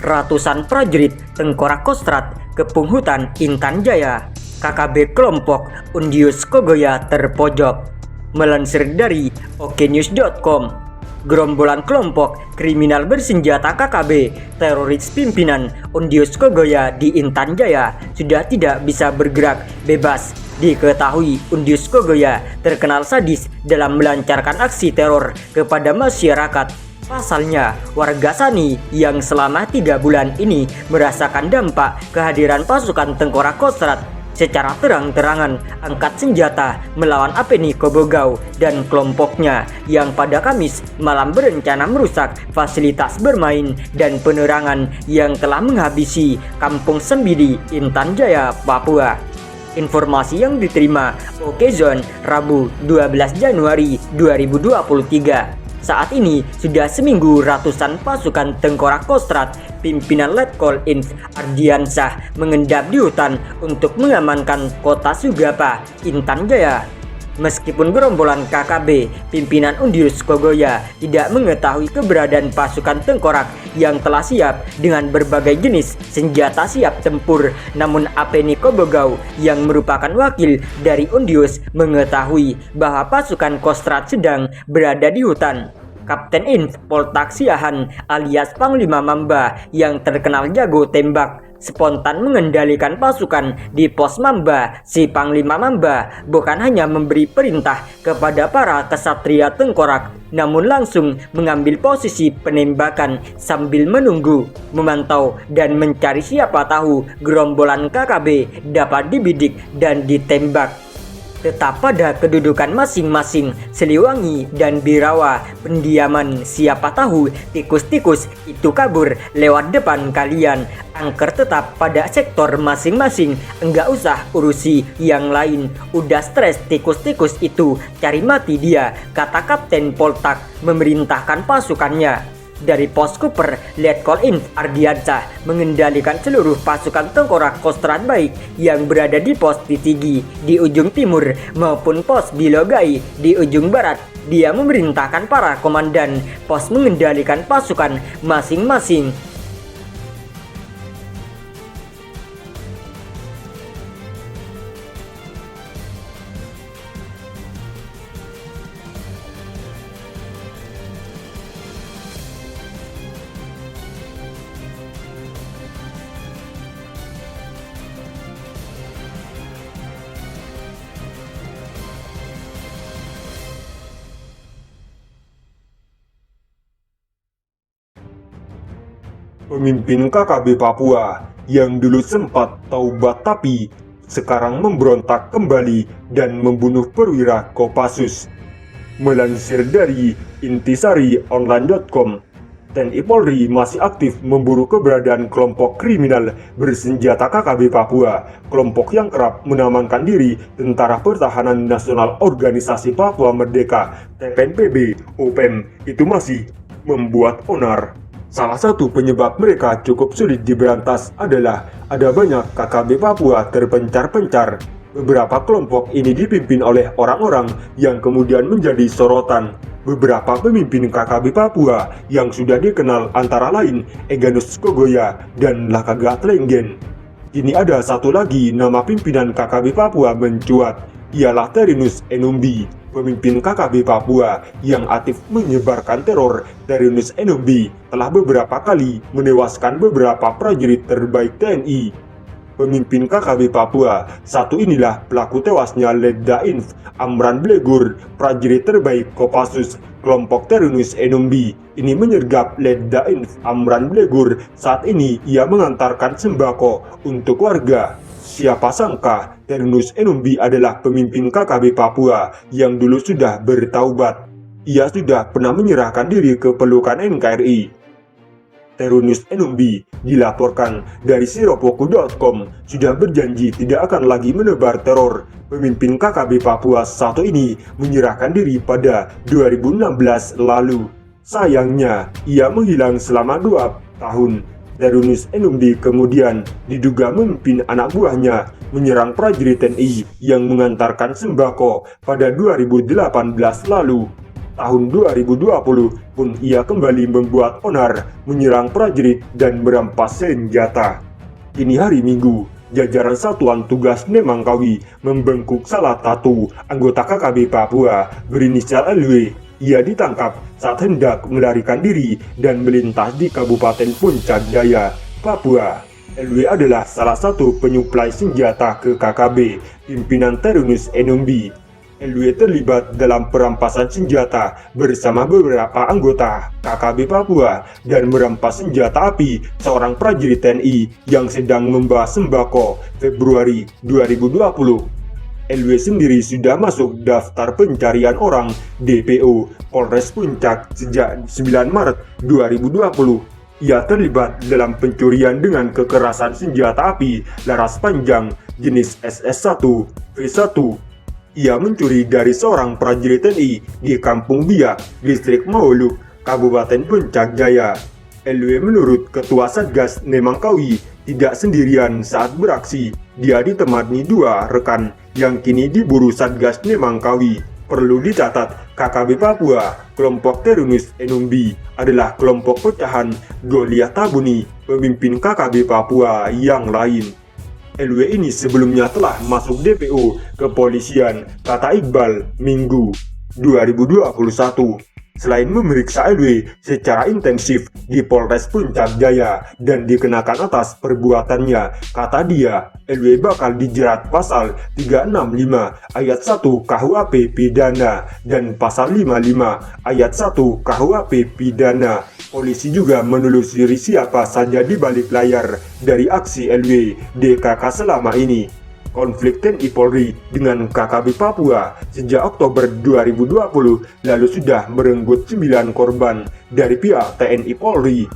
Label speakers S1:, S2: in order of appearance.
S1: Ratusan prajurit Tengkorak Kostrad ke Punghutan Intan Jaya. KKB kelompok Undius Kogoya terpojok. Melansir dari oknews.com, gerombolan kelompok kriminal bersenjata KKB teroris pimpinan Undius Kogoya di Intan Jaya sudah tidak bisa bergerak bebas. Diketahui Undius Kogoya terkenal sadis dalam melancarkan aksi teror kepada masyarakat. Pasalnya, warga Sani yang selama 3 bulan ini merasakan dampak kehadiran pasukan Tengkorak Kostrad secara terang-terangan angkat senjata melawan Apeni Kobogau dan kelompoknya yang pada Kamis malam berencana merusak fasilitas bermain dan penerangan yang telah menghabisi Kampung Sembidi, Intan Jaya, Papua. Informasi yang diterima Okezone Rabu 12 Januari 2023. Saat ini sudah seminggu ratusan pasukan Tengkorak Kostrad pimpinan Letkol Inf Ardiansyah mengendap di hutan untuk mengamankan kota Sugapa, Intan Jaya. Meskipun gerombolan KKB pimpinan Undius Kogoya tidak mengetahui keberadaan pasukan Tengkorak yang telah siap dengan berbagai jenis senjata siap tempur, namun Apeni Kobogau yang merupakan wakil dari Undius mengetahui bahwa pasukan Kostrad sedang berada di hutan. Kapten Inf Poltak Siahan alias Panglima Mamba yang terkenal jago tembak spontan mengendalikan pasukan di pos Mamba. Si Panglima Mamba bukan hanya memberi perintah kepada para kesatria Tengkorak, namun langsung mengambil posisi penembakan sambil menunggu, memantau dan mencari siapa tahu gerombolan KKB dapat dibidik dan ditembak. Tetap pada kedudukan masing-masing, Siliwangi dan Birawa pendiaman, siapa tahu tikus-tikus itu kabur lewat depan kalian. Angker tetap pada sektor masing-masing, enggak usah urusi yang lain. Udah stres tikus-tikus itu, cari mati dia, kata Kapten Poltak memerintahkan pasukannya. Dari pos Cooper, Letkol Inf Ardiansyah mengendalikan seluruh pasukan Tengkorak Kostrad baik yang berada di pos Titigi di ujung timur maupun pos Bilogai di ujung barat. Dia memerintahkan para komandan pos mengendalikan pasukan masing-masing.
S2: Pemimpin KKB Papua yang dulu sempat taubat tapi sekarang memberontak kembali dan membunuh perwira Kopassus. Melansir dari intisarionline.com, TNI Polri masih aktif memburu keberadaan kelompok kriminal bersenjata KKB Papua. Kelompok yang kerap menamakan diri Tentara Pertahanan Nasional Organisasi Papua Merdeka (TPNPB) OPM itu masih membuat onar. Salah satu penyebab mereka cukup sulit diberantas adalah ada banyak KKB Papua terpencar-pencar. Beberapa kelompok ini dipimpin oleh orang-orang yang kemudian menjadi sorotan. Beberapa pemimpin KKB Papua yang sudah dikenal antara lain Eganus Kogoya dan Lakagat Lenggen. Kini ada satu lagi nama pimpinan KKB Papua mencuat, ialah Terinus Enumbi, pemimpin KKB Papua yang aktif menyebarkan teror. Terinus Enumbi telah beberapa kali menewaskan beberapa prajurit terbaik TNI. Pemimpin KKB Papua satu inilah pelaku tewasnya Letda Inf Amran Blegur, prajurit terbaik Kopassus. Kelompok Terinus Enumbi ini menyergap Letda Inf Amran Blegur. Saat ini ia mengantarkan sembako untuk warga. Siapa sangka Terinus Enumbi adalah pemimpin KKB Papua yang dulu sudah bertaubat. Ia sudah pernah menyerahkan diri ke pelukan NKRI. Terinus Enumbi dilaporkan dari siropoku.com sudah berjanji tidak akan lagi menebar teror. Pemimpin KKB Papua satu ini menyerahkan diri pada 2016 lalu. Sayangnya, ia menghilang selama 2 tahun. Terinus Enumbi kemudian diduga memimpin anak buahnya menyerang prajurit TNI yang mengantarkan sembako pada 2018 lalu. tahun 2020 pun ia kembali membuat onar, menyerang prajurit dan merampas senjata. Kini hari Minggu, jajaran Satuan Tugas Nemangkawi membengkuk salah satu anggota KKB Papua berinisial LW. Ia ditangkap saat hendak melarikan diri dan melintas di Kabupaten Puncak Jaya, Papua. LW adalah salah satu penyuplai senjata ke KKB pimpinan Terunus Enombi. LW terlibat dalam perampasan senjata bersama beberapa anggota KKB Papua dan merampas senjata api seorang prajurit TNI yang sedang membawa sembako Februari 2020. LW sendiri sudah masuk daftar pencarian orang DPO Polres Puncak sejak 9 Maret 2020. Ia terlibat dalam pencurian dengan kekerasan senjata api laras panjang jenis SS1 V1. Ia mencuri dari seorang prajurit TNI di Kampung Biak, Distrik Mauluk, Kabupaten Puncak Jaya. LW menurut Ketua Satgas Nemangkawi tidak sendirian saat beraksi. Dia ditemani dua rekan yang kini diburu Satgas Nemangkawi. Perlu dicatat, KKB Papua, kelompok Terunus Enombi, adalah kelompok pecahan Goliath Tabuni, pemimpin KKB Papua yang lain. LW ini sebelumnya telah masuk DPO kepolisian, kata Iqbal, Minggu 2021. Selain memeriksa LW secara intensif di Polres Puncak Jaya dan dikenakan atas perbuatannya, kata dia, LW bakal dijerat pasal 365 ayat 1 KUHP pidana dan pasal 55 ayat 1 KUHP pidana. Polisi juga menelusuri siapa saja di balik layar dari aksi LW DKK selama ini. Konflik TNI Polri dengan KKB Papua sejak Oktober 2020 lalu sudah merenggut 9 korban dari pihak TNI Polri.